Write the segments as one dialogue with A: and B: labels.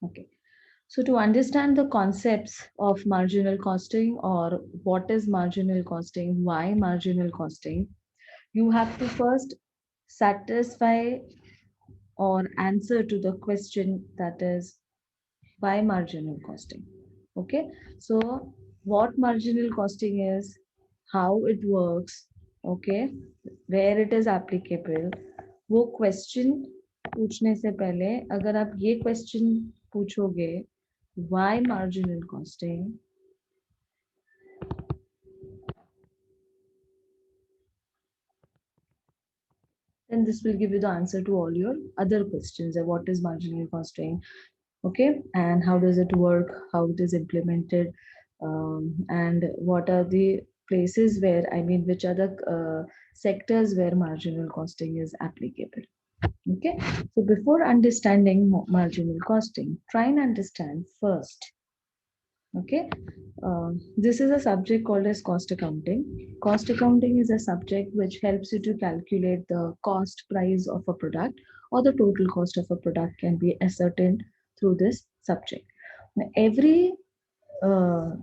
A: Okay. So to understand the concepts of marginal costing or what is marginal costing, why marginal costing, you have to first satisfy or answer to the question that is why marginal costing. Okay. So what marginal costing is, how it works, okay, where it is applicable, वो question पूछने से पहले अगर आप ये question पूछोगे why marginal costing, then this will give you the answer to all your other questions. What is marginal costing, okay, and how does it work, how it is implemented, and what are the places where, I mean, which are the sectors where marginal costing is applicable. Okay, so before understanding marginal costing, try and understand first. Okay, this is a subject called as cost accounting. Cost accounting is a subject which helps you to calculate the cost price of a product, or the total cost of a product can be ascertained through this subject. Now, uh,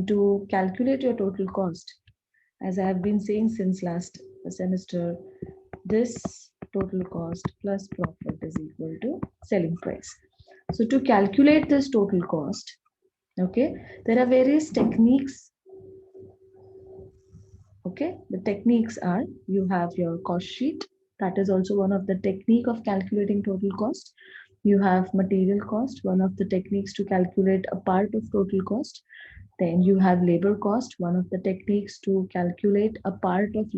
A: to calculate your total cost, as I have been saying since last semester, this total cost plus profit is equal to selling price. So to calculate this total cost, okay, there are various techniques. Okay, the techniques are, you have your cost sheet. That is also one of the technique of calculating total cost. You have material cost, one of the techniques to calculate a part of total cost. Then you have labor cost, one of the techniques to calculate a part of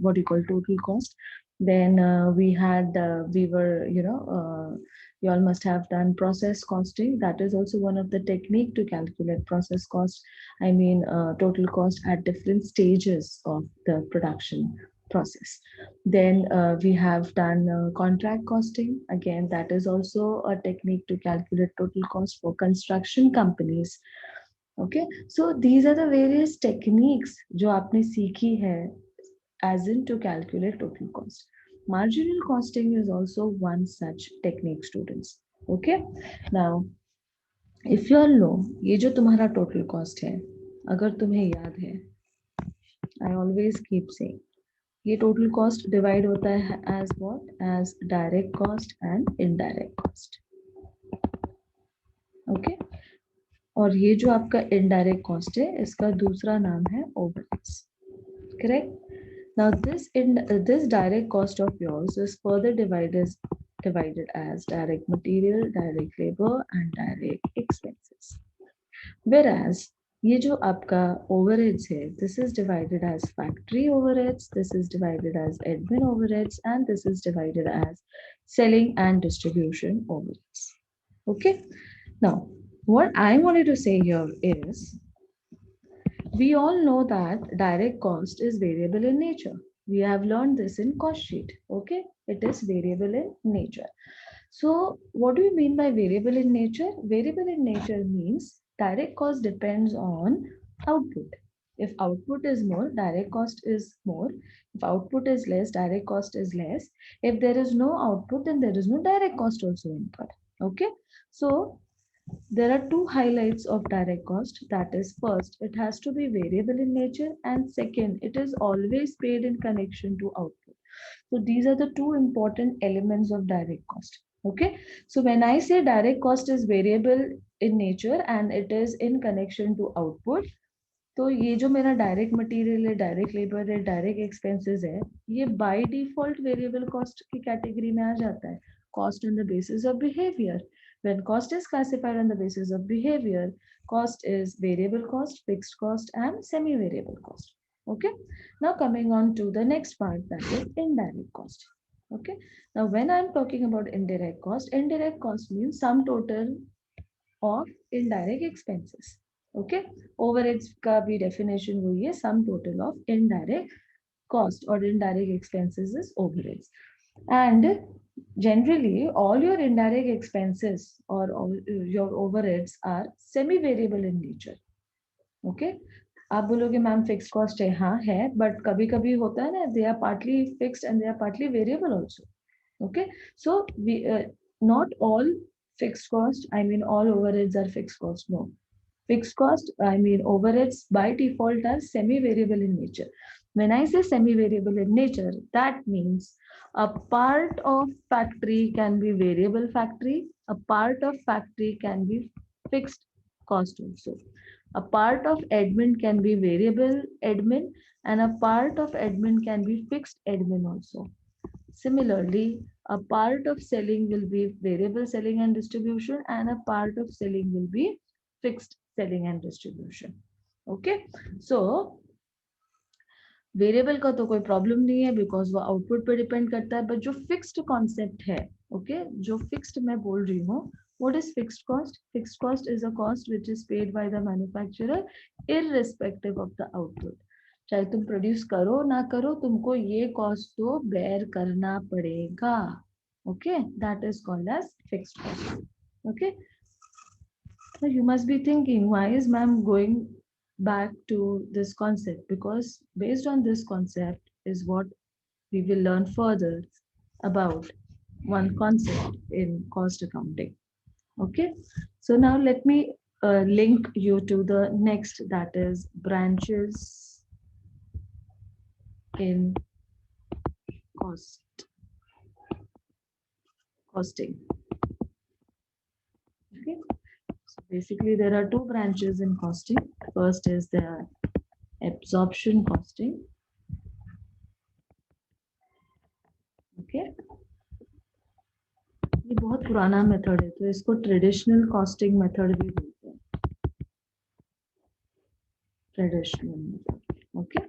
A: what you call total cost. Then we were, you all must have done process costing. That is also one of the technique to calculate process cost. Total cost at different stages of the production process. Then we have done contract costing. Again, that is also a technique to calculate total cost for construction companies. Okay, so these are the various techniques जो आपने सीखी है as in to calculate total cost. Marginal costing is also one such technique, students. Okay, now if you all know, ये जो तुम्हारा total cost है, अगर तुम्हें याद है, I always keep saying, ये total cost divide होता है as what? As direct cost and indirect cost. Okay, और ये जो आपका indirect cost है, इसका दूसरा नाम है overheads. Correct? Now this direct cost of yours is further divided as direct material, direct labor, and direct expenses. Whereas ये जो आपका overheads है, this is divided as factory overheads, this is divided as admin overheads, and this is divided as selling and distribution overheads. Okay. Now, what I wanted to say here is, we all know that direct cost is variable in nature. We have learned this in cost sheet. Okay, it is variable in nature. So, what do you mean by variable in nature? Variable in nature means direct cost depends on output. If output is more, direct cost is more. If output is less, direct cost is less. If there is no output, then there is no direct cost also incurred. Okay, so there are two highlights of direct cost. That is, first, it has to be variable in nature, and second, it is always paid in connection to output. So these are the two important elements of direct cost. Okay. So when I say direct cost is variable in nature and it is in connection to output, तो ये जो मेरा direct material है, direct labour है, direct expenses है, ये by default variable cost की category में आ जाता है. Cost on the basis of behaviour. When cost is classified on the basis of behavior, cost is variable cost, fixed cost, and semi-variable cost. Okay. Now coming on to the next part, that is indirect cost. Okay. Now when I'm talking about indirect cost means sum total of indirect expenses. Okay, overheads का भी definition वही है, sum total of indirect cost or indirect expenses is overheads. And generally all your indirect expenses or all your overheads are semi variable in nature. Okay, आप बोलोगे ma'am fix cost है, हाँ है, but कभी कभी होता है ना, they are partly fixed and they are partly variable also. Okay, so we not all Fixed cost, I mean all overheads are fixed cost. No. Fixed cost, I mean overheads by default are semi-variable in nature. When I say semi-variable in nature, that means a part of factory can be variable factory, a part of factory can be fixed cost also. A part of admin can be variable admin, and a part of admin can be fixed admin also. Similarly, a part of selling will be variable selling and distribution, and a part of selling will be fixed selling and distribution. Okay, so variable का तो कोई problem नहीं है because वो output पे depend करता है but जो फिक्स्ड कॉन्सेप्ट है ओके जो फिक्स्ड मैं बोल रही हूँ what is fixed cost fixed cost is a cost which is paid by the manufacturer irrespective of the output चाहे तुम प्रोड्यूस करो ना करो तुमको ये कॉस्ट तो बेयर करना पड़ेगा okay that is called as fixed cost okay so you must be thinking why is ma'am going back to this concept because based on this concept is what we will learn further about one concept in cost accounting. Okay, so now let me link you to the next that is branches in costing. Okay, so basically there are two branches in costing. First is the absorption costing. Okay, ये बहुत पुराना method है तो इसको traditional costing method भी बोलते हैं traditional method okay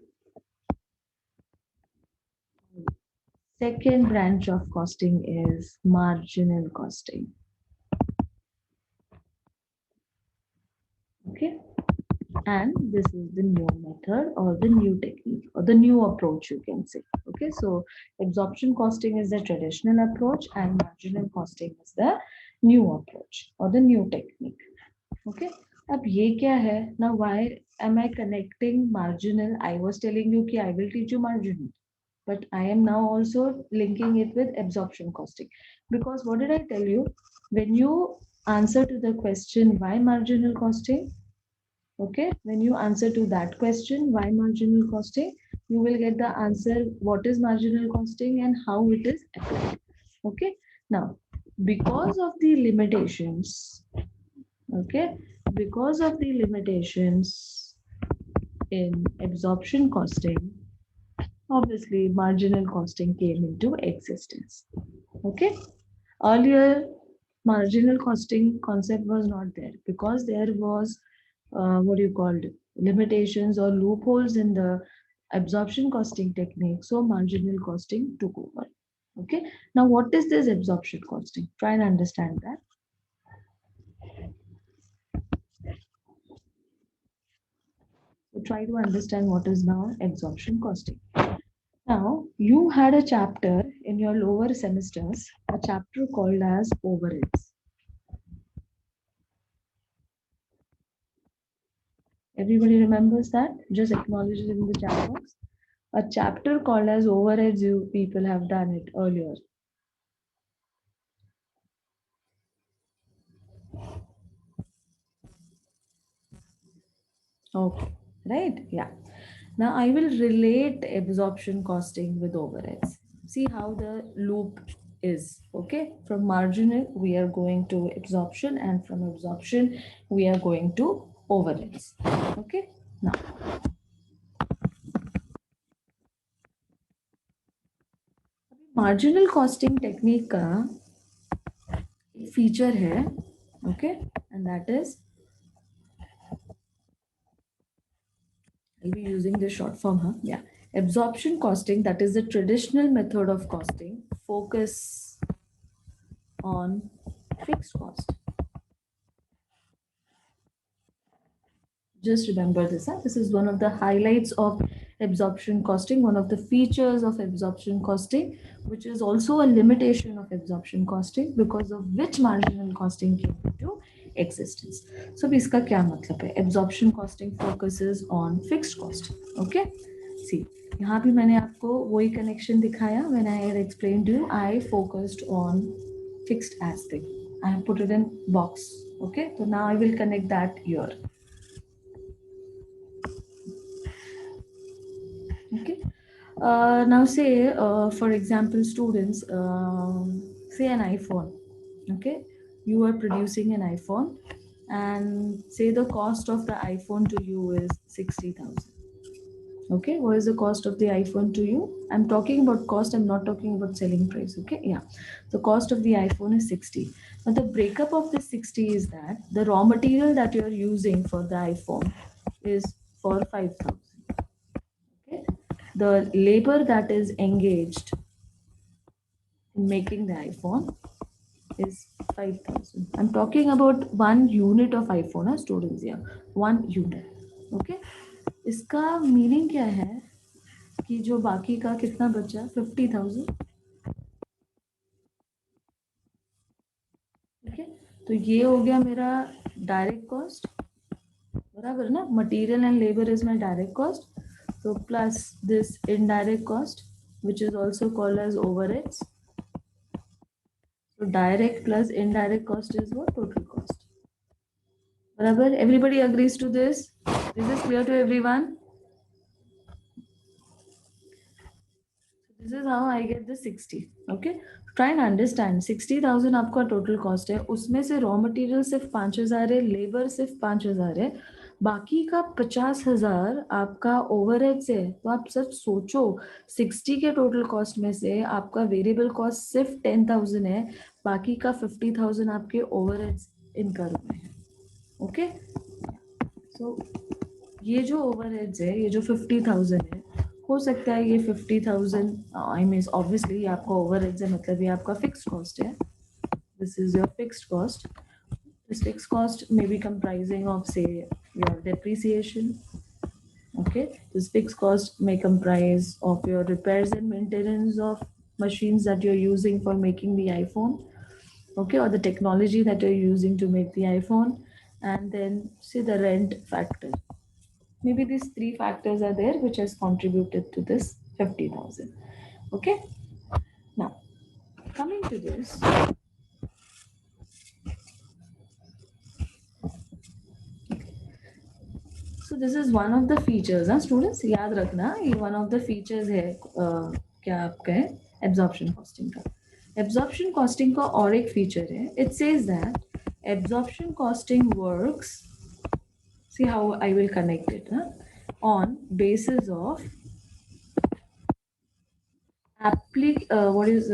A: second branch of costing is marginal costing okay and this is the new method or the new technique or the new approach you can say okay so absorption costing is the traditional approach and marginal costing is the new approach or the new technique okay अब ये क्या है now why am I connecting marginal I was telling you कि I will teach you marginal but I am now also linking it with absorption costing because what did I tell you when you answer to the question why marginal costing okay when you answer to that question why marginal costing you will get the answer what is marginal costing and how it is applied okay now because of the limitations okay because of the limitations in absorption costing obviously marginal costing came into existence okay earlier marginal costing concept was not there because there was what do you call it limitations or loopholes in the absorption costing technique so marginal costing took over okay now what is this absorption costing try and understand that so try to understand what is now absorption costing now, you had a chapter in your lower semesters, a chapter called as overheads. Everybody remembers that? Just acknowledge it in the chat box. A chapter called as overheads, you people have done it earlier. Okay, right? Yeah. Now I will relate absorption costing with overheads. See how the loop is. Okay, from marginal we are going to absorption, and from absorption we are going to overheads. Okay, now marginal costing technique का एक feature है, okay, and that is I'll be using the short form, huh? Yeah. Absorption costing, that is the traditional method of costing, focus on fixed cost. Just remember this, huh? This is one of the highlights of absorption costing, one of the features of absorption costing, which is also a limitation of absorption costing because of which marginal costing came into existence. So, इसका क्या मतलब है? Absorption costing focuses on fixed cost. Okay? See, यहाँ भी मैंने आपको वही connection दिखाया when I had explained to you, I focused on fixed aspect. I have put it in box. Okay, so now I will connect that here. Okay, now say for example students, say an iPhone. Okay, you are producing an iPhone, and say the cost of the iPhone to you is 60,000. Okay, what is the cost of the iPhone to you? I'm talking about cost, I'm not talking about selling price. Okay, yeah, the cost of the iPhone is 60. Now the breakup of the 60 is that the raw material that you're using for the iPhone is for 5,000. Okay, the labor that is engaged in making the iPhone is 5,000. I'm talking about one unit of iPhone, students here, one unit. Okay, इसका meaning क्या है कि जो बाकी का कितना बचा 50,000. ठीक है, तो ये हो गया मेरा डायरेक्ट कॉस्ट, बराबर ना. Material and labour is my direct cost, तो plus this indirect cost which is also called as overheads. So direct plus indirect cost is what? Total cost. Barabar? Everybody agrees to this? Is this clear to everyone? This is how I get the 60. Okay. Try and understand. 60,000 आपका total cost है. उसमें से raw material सिर्फ 5,000 है, labor सिर्फ 5,000 है. बाकी का 50,000 आपका overhead से है. तो आप सिर्फ सोचो 60 के total cost में से आपका variable cost सिर्फ 10,000 है. बाकी का 50,000 आपके overheads incur हुए हैं. ओके, सो ये जो ओवरहेड्स है, ये जो 50,000 है, हो सकता है ये 50,000 आई मीन ऑब्वियसली ये आपका ओवरहेड्स है, मतलब ये आपका फिक्स्ड कॉस्ट है. This is your fixed cost. This fixed cost may be comprising of say your depreciation. Okay, this fixed cost may comprise of your repairs and maintenance of machines that you're using for making the iPhone. Okay, or the technology that you're using to make the iPhone, and then say the rent factor. Maybe these three factors are there which has contributed to this 50,000. Okay, now coming to this, so this is one of the features. Students याद रखना, ये one of the features है क्या आपका है absorption costing का. Absorption costing का और एक feature है. It says that absorption costing works. See how I will connect it, on basis of what is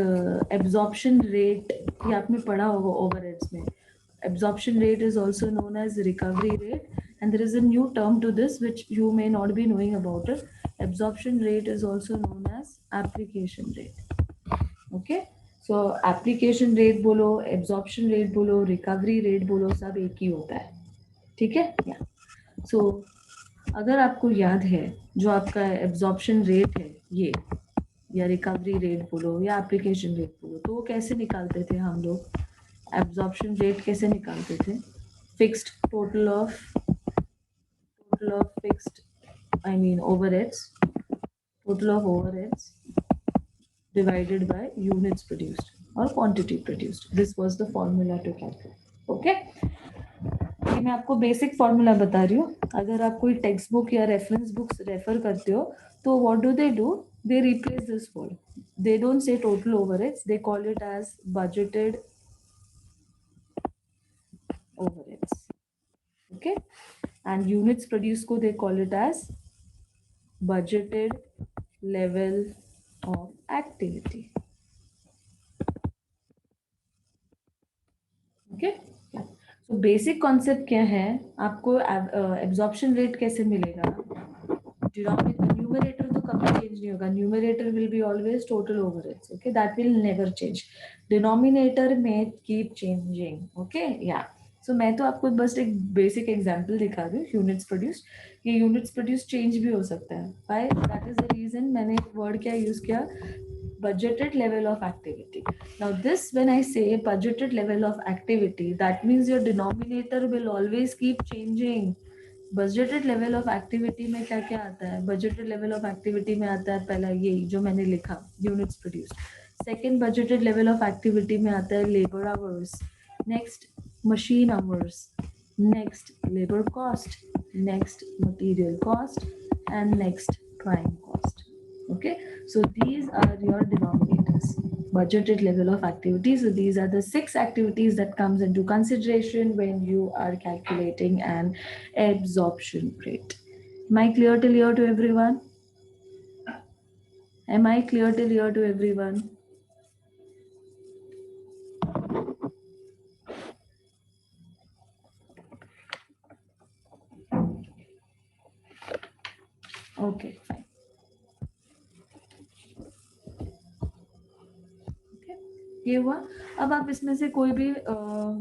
A: absorption rate. ये आपने पढ़ा होगा overheads में. Absorption rate is also known as recovery rate, and there is a new term to this which you may not be knowing about it. Absorption rate is also known as application rate. Okay, so application rate बोलो, absorption rate बोलो, recovery rate बोलो, सब एक ही होता है. ठीक है, या सो अगर आपको याद है जो आपका एब्जॉर्प्शन रेट है ये, या रिकवरी रेट बोलो या एप्लीकेशन रेट बोलो, तो वो कैसे निकालते थे हम लोग? एब्जॉर्प्शन रेट कैसे निकालते थे? Fixed total of fixed I mean overheads, total of overheads divided by units produced or quantity produced. This was the formula to calculate. Okay, ये मैं आपको बेसिक फॉर्मूला बता रही हूँ. अगर आप कोई टेक्स्ट बुक या रेफरेंस बुक्स रेफर करते हो तो what do they replace this word. They don't say total overheads, they call it as budgeted overheads. Okay, and units produced ko they call it as budgeted level of activity. Okay, so basic concept क्या है, आपको absorption rate कैसे मिलेगा? Numerator तो कभी change नहीं होगा. Numerator will be always total overheads. Okay, that will never change. Denominator में कीप चेंजिंग. ओके, या सो मैं तो आपको बस एक बेसिक एग्जांपल दिखा रही हूँ. यूनिट्स प्रोड्यूस, ये यूनिट्स प्रोड्यूस चेंज भी हो सकता है. By that is the reason मैंने वर्ड क्या यूज किया, budgeted level of activity. Now this, when I say budgeted level of activity, that means your denominator will always keep changing. Budgeted level of activity में क्या क्या आता है? Budgeted level of activity में आता है पहला ये जो मैंने लिखा, units produce. Second budgeted level of activity में आता है labour hours. next machine hours, next labor cost, next material cost, and next prime cost. Okay, so these are your denominators, budgeted level of activities. So these are the 6 activities that comes into consideration when you are calculating an absorption rate. Am I clear till here to everyone? Am I clear till here to everyone? Okay, fine. ये हुआ. अब आप इसमें से कोई भी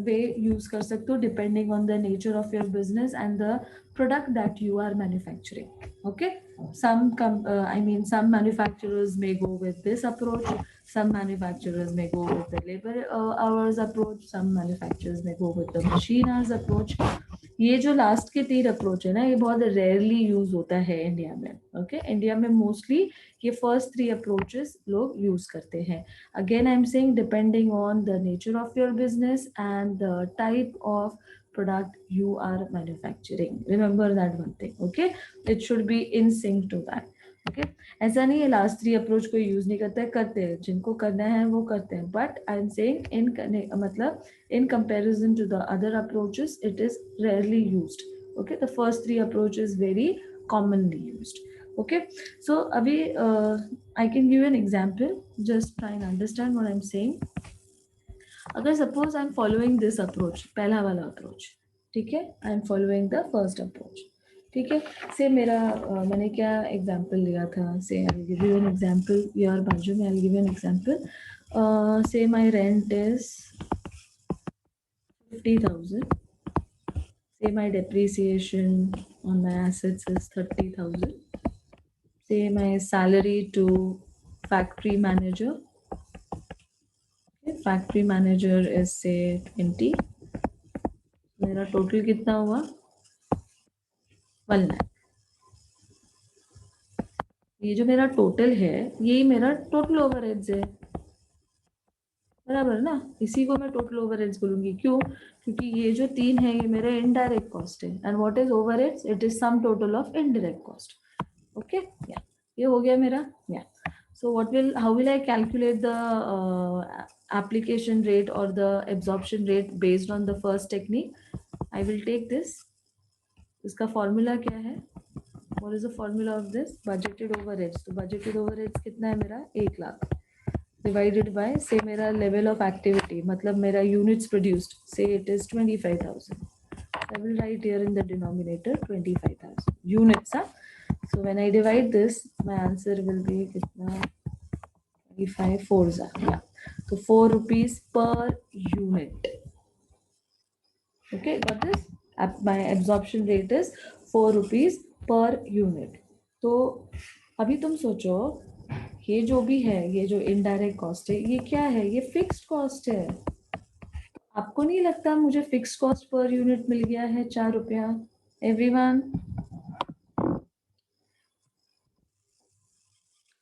A: वे use कर सकते हो depending on the nature of your business and the product that you are manufacturing. Okay, I mean some manufacturers may go with this approach, some manufacturers may go with the labor hours approach, some manufacturers may go with the machine hours approach. ये जो last के 3 approach है ना, ये बहुत rarely use होता है India में. ओके, इंडिया में मोस्टली ये फर्स्ट 3 अप्रोचेस लोग यूज करते हैं. Again, I'm saying depending on the nature of your business and the type of product you are manufacturing. Remember that one thing. Okay, it should be in sync to that. Okay, ऐसा नहीं है last 3 approach को use नहीं करते, करते हैं, जिनको करना है वो करते हैं. But I am saying in मतलब in comparison to the other approaches, it is rarely used. Okay, the first 3 approaches very commonly used. Okay, so abhi I can give you an example. Just try and understand what I'm saying. अगर suppose I'm following this approach, पहला वाला approach, ठीक है, I'm following the first approach. ठीक है, से मेरा मैंने क्या एग्जाम्पल लिया था, say I will give you an example. Your बाजू में I will give you an example. Say my rent is 50,000. Say my depreciation on my assets is 30,000. Say my salary to factory manager. Okay, factory manager is say 20. मेरा total कितना हुआ? 1 लाख. ये जो मेरा total है, यही मेरा टोटल ओवरहेड्स है, बराबर ना. इसी को मैं टोटल ओवरहेड्स बोलूंगी. क्यों? क्योंकि ये जो 3 है ये मेरा इनडायरेक्ट कॉस्ट है. And what is overheads? It is sum total of indirect cost. Okay, या ये हो गया मेरा. या so how will I calculate the application rate or the absorption rate based on the first technique? I will take this. इसका formula क्या है? What is the formula of this? Budgeted overheads. तो budgeted overheads कितना है मेरा? 1 lakh divided by say मेरा level of activity, मतलब मेरा units produced, say it is 25,000. I will write here in the denominator 25,000 units. Huh? So when I divide this, my answer will be कितना? 25 fours. Yeah. So 4 rupees per unit. Okay, got this? My absorption rate is 4 rupees per unit. तो अभी तुम सोचो, ये जो भी है, ये जो इनडायरेक्ट कॉस्ट है, ये क्या है? ये फिक्स्ड कॉस्ट है. आपको नहीं लगता मुझे फिक्स्ड कॉस्ट पर यूनिट मिल गया है 4 रुपया? Everyone,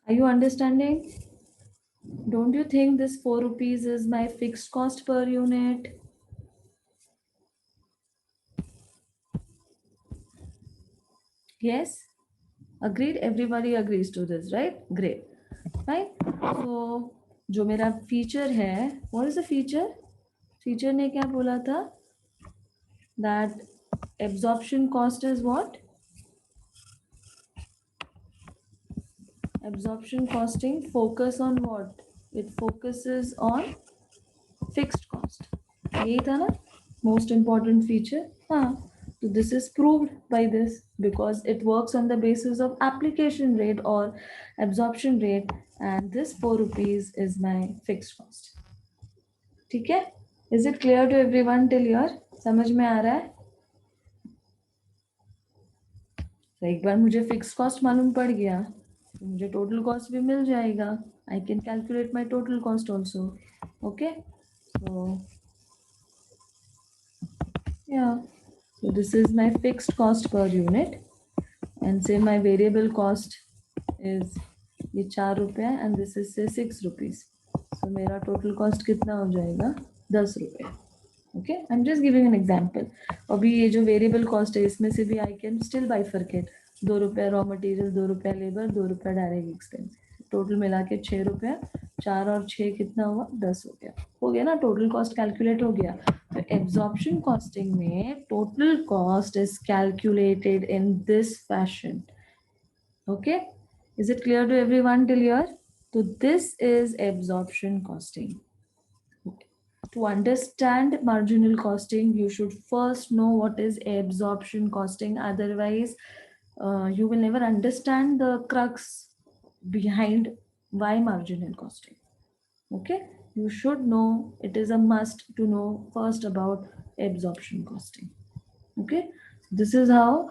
A: are you understanding? Don't you think this 4 rupees is my fixed cost per unit? Yes? Agreed? Everybody agrees to this, right? Great. Right? So, जो मेरा feature है, what is the feature? Feature ने क्या बोला था? That absorption cost is what? Absorption costing focus on what? It focuses on fixed cost. यही था ना? Most important feature. हाँ. So this is proved by this because it works on the basis of application rate or absorption rate, and this 4 rupees is my fixed cost. ठीक है? Is it clear to everyone till here? समझ में आ रहा है? तो एक बार मुझे fix cost मालूम पड़ गया तो मुझे टोटल कॉस्ट भी मिल जाएगा. I can calculate my total cost also. Okay? So yeah. So this is my fixed cost per unit, and say my variable cost is ये 4 रुपया and this is say 6 rupees. So मेरा total cost कितना हो जाएगा? 10 रुपये. Okay, I am just giving an example. अभी ये जो वेरिएबल कॉस्ट है इसमें से भी आई कैन स्टिल बाइफरकेट. 2 रुपया रॉ मटेरियल, 2 रुपया लेबर, 2 रुपया डायरेक्ट एक्सपेंस, टोटल मिला के 6 रुपया. 4 और 6 कितना हुआ? 10 हो गया ना. टोटल कॉस्ट कैलकुलेट हो गया. तो एब्जॉर्प्शन कॉस्टिंग में total cost is calculated in this fashion. Okay, is it clear to everyone till here? So this is absorption costing. Okay. To understand marginal costing, you should first know what is absorption costing. Otherwise, you will never understand the crux behind why marginal costing. Okay, you should know, it is a must to know first about absorption costing. Okay, this is how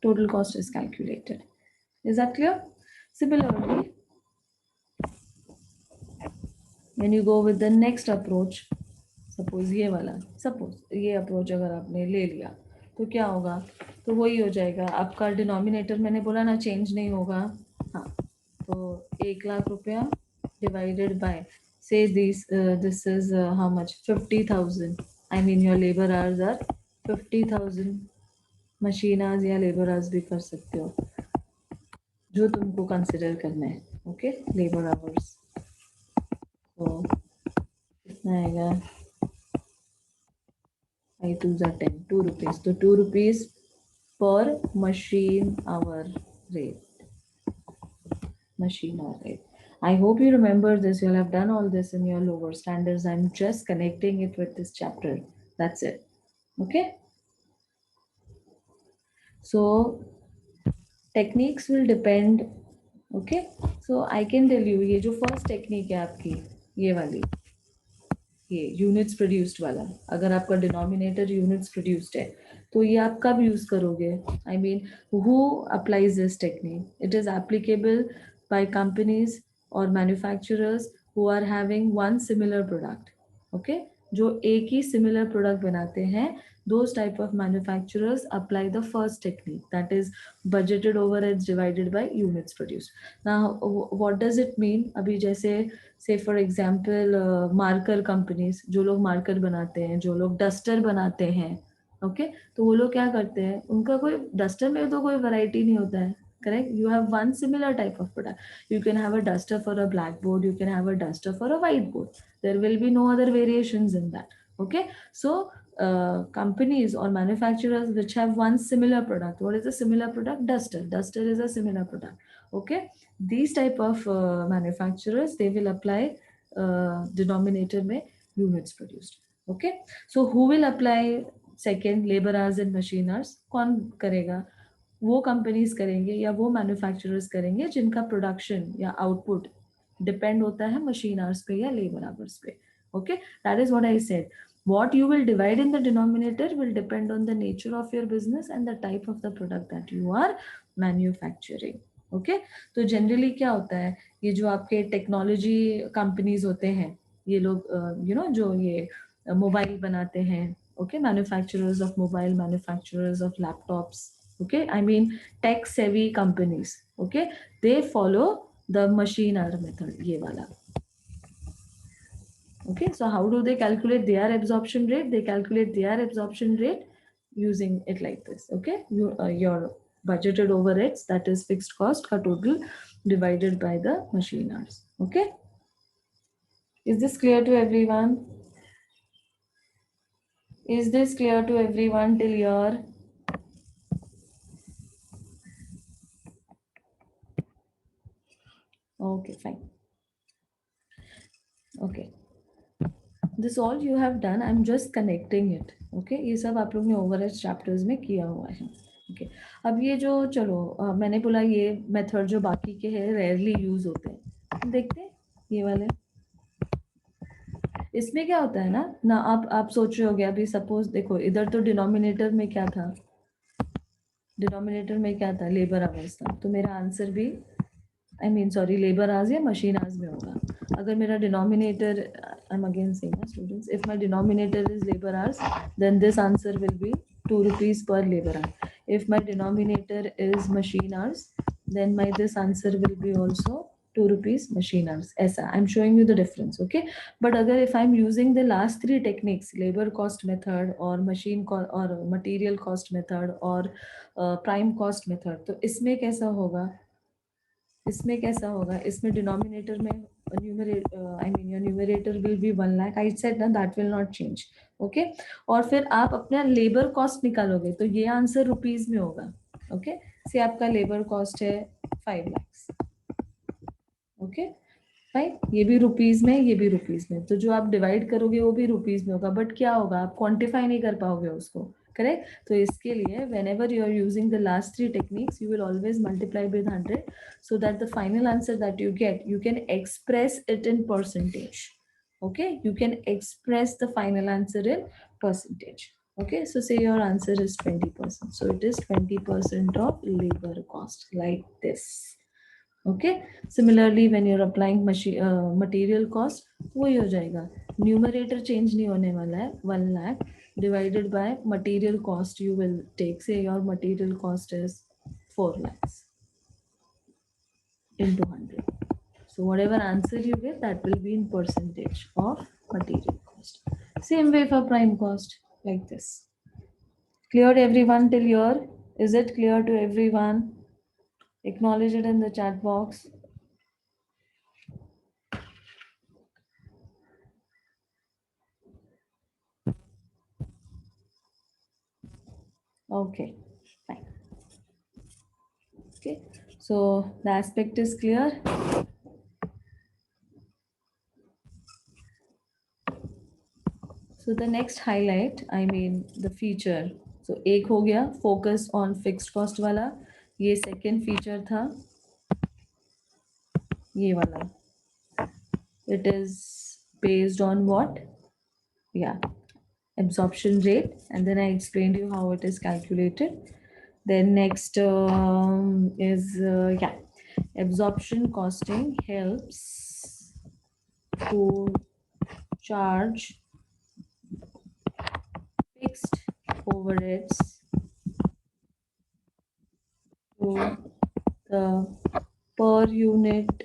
A: total cost is calculated. Is that clear? Similarly, when you go with the next approach, suppose ये वाला, suppose ये approach अगर आपने ले लिया तो क्या होगा? तो वही हो जाएगा आपका डिनोमिनेटर. मैंने बोला ना चेंज नहीं होगा. हाँ, तो 1 लाख रुपया डिवाइडेड बाय से this is how much? 50,000. I mean your labour hours are 50,000. Machine hours या लेबर आवर्स भी कर सकते हो, जो तुमको कंसिडर करना है. ओके, लेबर आवर्स तो कितना आएगा? 5 2 10, 2 rupees. तो 2 rupees per machine hour rate. Machine hour rate. I hope you remember this. You'll have done all this in your lower standards. I'm just connecting it with this chapter. That's it. Okay. So techniques will depend. Okay. So I can tell you, ये जो first technique है आपकी, ये वाली, ये units produced वाला, अगर आपका डिनोमिनेटर यूनिट्स प्रोड्यूस्ड है तो ये आप कब यूज करोगे? I mean who applies this technique? It is applicable by companies और manufacturers who are having one similar product. Okay, जो एक ही सिमिलर प्रोडक्ट बनाते हैं, those type of manufacturers apply the first technique, that is budgeted overheads divided by units produced. Now what does it mean? अभी जैसे से for example marker companies, जो लोग marker बनाते हैं, जो लोग डस्टर बनाते हैं, ओके, तो वो लोग क्या करते हैं? उनका कोई डस्टर में तो कोई वैरायटी नहीं होता है. Correct, you have one similar type of product. You can have a duster for a blackboard, you can have a duster for a whiteboard. There will be no other variations in that. Okay, so companies or manufacturers which have one similar product. What is a similar product? Duster is a similar product. Okay, these type of manufacturers, they will apply denominator में units produced. Okay, so who will apply second? Labor hours and machine hours कौन करेगा? वो companies करेंगे या वो manufacturers करेंगे जिनका production या आउटपुट डिपेंड होता है मशीन आवर्स पे या लेबर आवर्स पे. Okay, that is what I said. What you will divide in the denominator will depend on the nature of your business and the type of the product that you are manufacturing. Okay, तो generally क्या होता है, ये जो आपके technology companies होते हैं, ये लोग जो ये मोबाइल बनाते हैं, okay, manufacturers of mobile, manufacturers of laptops, okay, I mean tech savvy companies, okay, they follow the machine hour method, ye wala. Okay, so how do they calculate their absorption rate? They calculate their absorption rate using it like this. Okay, your budgeted overheads, that is fixed cost ka total divided by the machine hours. Okay, is this clear to everyone? Is this clear to everyone till here? Okay, fine. Okay, this all you have done, I'm just connecting it. Okay, ये सब आप लोग ने overhead chapters में किया हुआ है. Okay, अब ये जो चलो मैंने बोला ये मेथड जो बाकी के हैं रेयरली यूज होते हैं, देखते हैं ये वाले. इसमें क्या होता है ना आप सोच रहे होगे अभी, सपोज देखो इधर तो डिनोमिनेटर में क्या था? डिनोमिनेटर में क्या था? लेबर आवर्स था. तो मेरा आंसर भी सॉरी लेबर आवर्स या मशीन आवर्स में होगा. अगर मेरा denominator, I am again saying students, if my denominator is labour hours, then this answer will be 2 rupees per labor hour. If my denominator is machine hours, then my this answer will be also 2 rupees machine hours. ऐसा I'm showing you the difference, okay? But अगर if I'm using the last three techniques, labor cost method or or material cost method or prime cost method, तो इसमें कैसा होगा? इसमें कैसा होगा? इसमें डिनोमिनेटर में numerator will be 1 lakh. I said ना that will not change. Okay, और फिर आप अपना लेबर कॉस्ट निकालोगे तो ये आंसर रुपीज में होगा. ओके, से आपका लेबर कॉस्ट है 5 लाख. ओके, राइट, ये भी रुपीज में, ये भी रुपीज में, तो जो आप डिवाइड करोगे वो भी रुपीज में होगा, बट क्या होगा, आप क्वांटिफाई नहीं कर पाओगे उसको. करेक्ट. तो इसके लिए whenever you are using the last three techniques, you will always multiply with 100 so that the final answer that you get, you can express it in percentage. Okay, you can express the final answer in percentage. Okay, so say your answer is 20%, so it is 20% of labor cost, like this. Okay, similarly when you are applying material cost, वही हो जाएगा. Numerator change नहीं होने वाला है. 1 lakh divided by material cost, you will take say your material cost is 4 lakhs into 100. So whatever answer you get, that will be in percentage of material cost. Same way for prime cost, like this. Clear everyone till here? Is it clear to everyone? Acknowledge it in the chat box. Okay, fine. Okay, so the aspect is clear. So the next highlight, the feature. So एक हो गया focus on fixed cost वाला. ये second feature था, ये वाला. It is based on what? Yeah, absorption rate, and then I explained you how it is calculated. Then next is yeah, absorption costing helps to charge fixed overheads to the per unit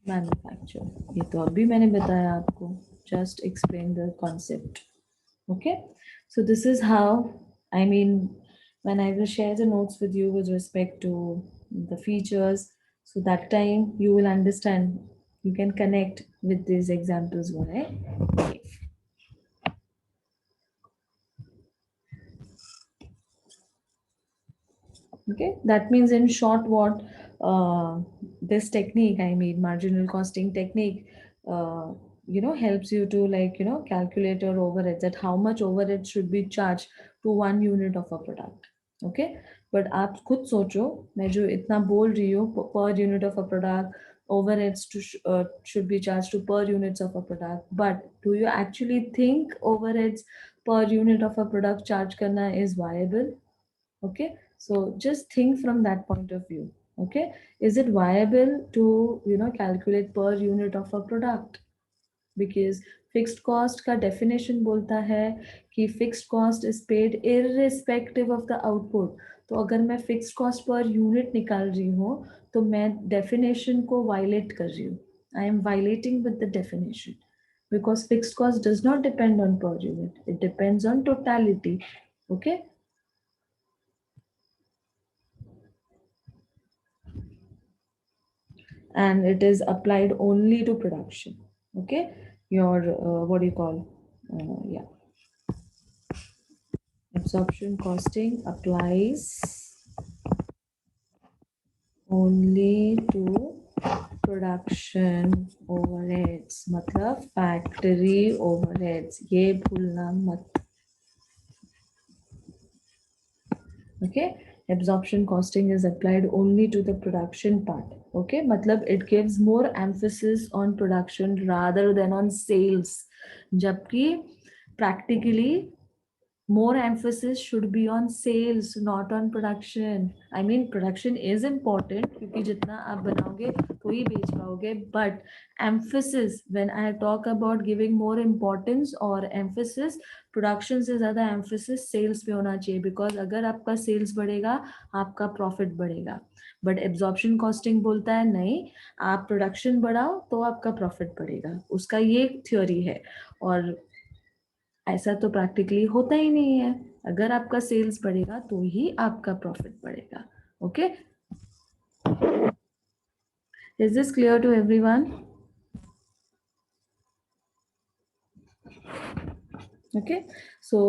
A: manufacture. ये तो अभी मैंने बताया आपको. Just explain the concept. Okay, so this is how, when I will share the notes with you with respect to the features, so that time you will understand, you can connect with these examples what I gave. Okay, that means in short what this technique, marginal costing technique, helps you to calculate your overheads, that how much overhead should be charged to 1 unit of a product. Okay, but आप खुद सोचो, मैं जो इतना बोल रही हूँ per unit of a product, overheads should be charged to per units of a product, but do you actually think overheads per unit of a product charge करना is viable? Okay, so just think from that point of view. Okay, is it viable to calculate per unit of a product? Because fixed cost का definition बोलता है कि fixed cost is paid irrespective of the output. तो अगर मैं fixed cost per unit निकाल रही हूँ तो मैं definition को violate कर रही हूँ. I am violating with the definition because fixed cost does not depend on per unit. It depends on totality. Okay, and it is applied only to production. Okay, your what do you call, yeah, absorption costing applies only to production overheads, मतलब factory overheads, ये भूलना मत. Okay, absorption costing is applied only to the production part. Okay, matlab it gives more emphasis on production rather than on sales, jabki practically more emphasis should be on sales, not on production. I mean production is important क्योंकि जितना आप बनाओगे तो ही बेच पाओगे, but emphasis, when I talk about giving more importance or emphasis, production से ज़्यादा emphasis sales पे होना चाहिए, because अगर आपका sales बढ़ेगा आपका profit बढ़ेगा. But absorption costing बोलता है नहीं, आप production बढ़ाओ तो आपका profit बढ़ेगा. उसका ये theory है. और ऐसा तो प्रैक्टिकली होता ही नहीं है. अगर आपका सेल्स बढ़ेगा तो ही आपका प्रॉफिट बढ़ेगा. Okay, is this clear to everyone? Okay, so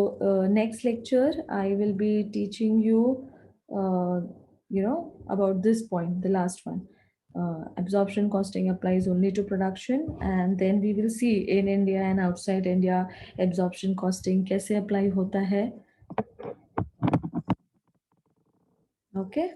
A: next lecture I will be teaching you uh, about this point, the last one. Absorption costing applies only to production, and then we will see in India and outside India absorption costing कैसे apply होता है. Okay.